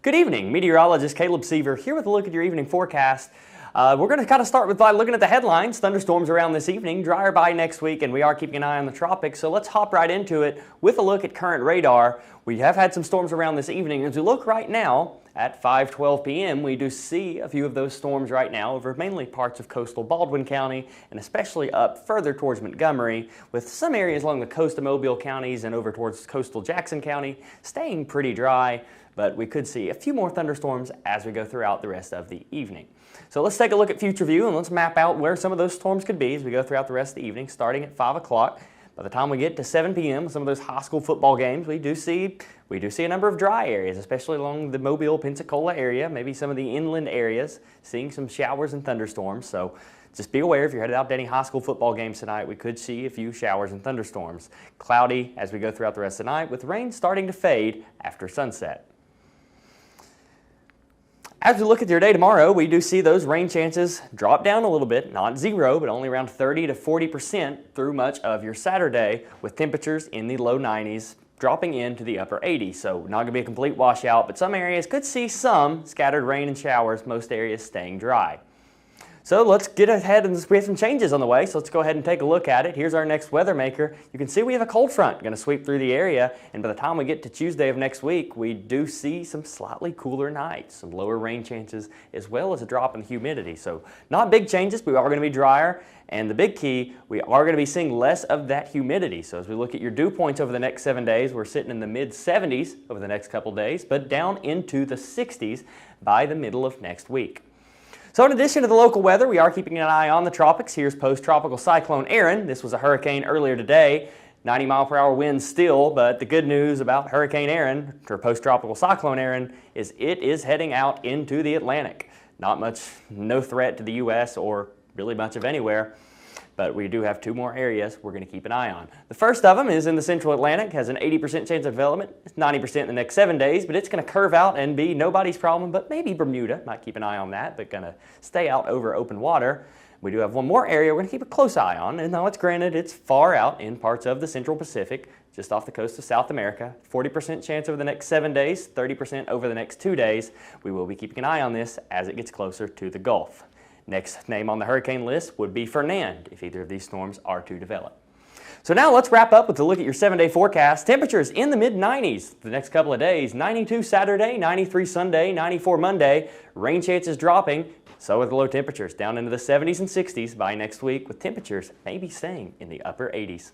Good evening, meteorologist Caleb Seaver here with a look at your evening forecast. We're going to kind of start with by looking at the headlines. Thunderstorms around this evening, drier by next week, and we are keeping an eye on the tropics. So let's hop right into it with a look at current radar. We have had some storms around this evening. As we look right now at 5:12 p.m., we do see a few of those storms right now over mainly parts of coastal Baldwin County and especially up further towards Montgomery, with some areas along the coast of Mobile counties and over towards coastal Jackson County staying pretty dry. But we could see a few more thunderstorms as we go throughout the rest of the evening. So let's take a look at future view and let's map out where some of those storms could be as we go throughout the rest of the evening, starting at 5 o'clock. By the time we get to 7 p.m., some of those high school football games, we do see a number of dry areas, especially along the Mobile, Pensacola area, maybe some of the inland areas, seeing some showers and thunderstorms. So just be aware if you're headed out to any high school football games tonight, we could see a few showers and thunderstorms. Cloudy as we go throughout the rest of the night, with rain starting to fade after sunset. As we look at your day tomorrow, we do see those rain chances drop down a little bit, not zero, but only around 30 to 40% through much of your Saturday, with temperatures in the low 90s dropping into the upper 80s. So not going to be a complete washout, but some areas could see some scattered rain and showers, most areas staying dry. So let's get ahead, and we have some changes on the way, so let's go ahead and take a look at it. Here's our next weather maker. You can see we have a cold front going to sweep through the area, and by the time we get to Tuesday of next week, we do see some slightly cooler nights, some lower rain chances, as well as a drop in humidity. So not big changes, but we are going to be drier, and the big key, we are going to be seeing less of that humidity. So as we look at your dew points over the next 7 days, we're sitting in the mid-70s over the next couple days, but down into the 60s by the middle of next week. So in addition to the local weather, we are keeping an eye on the tropics. Here's post-tropical cyclone Erin. This was a hurricane earlier today, 90-mile-per-hour winds still, but the good news about Hurricane Erin, or post-tropical cyclone Erin, is it is heading out into the Atlantic. No threat to the U.S. or really much of anywhere, but we do have two more areas we're going to keep an eye on. The first of them is in the central Atlantic, has an 80% chance of development. It's 90% in the next 7 days, but it's going to curve out and be nobody's problem, but maybe Bermuda. Might keep an eye on that, but going to stay out over open water. We do have one more area we're going to keep a close eye on, and now it's granted it's far out in parts of the central Pacific, just off the coast of South America. 40% chance over the next 7 days, 30% over the next 2 days. We will be keeping an eye on this as it gets closer to the Gulf. Next name on the hurricane list would be Fernand, if either of these storms are to develop. So now let's wrap up with a look at your 7-day forecast. Temperatures in the mid-90s the next couple of days. 92 Saturday, 93 Sunday, 94 Monday. Rain chances dropping, so are the low temperatures down into the 70s and 60s by next week, with temperatures maybe staying in the upper 80s.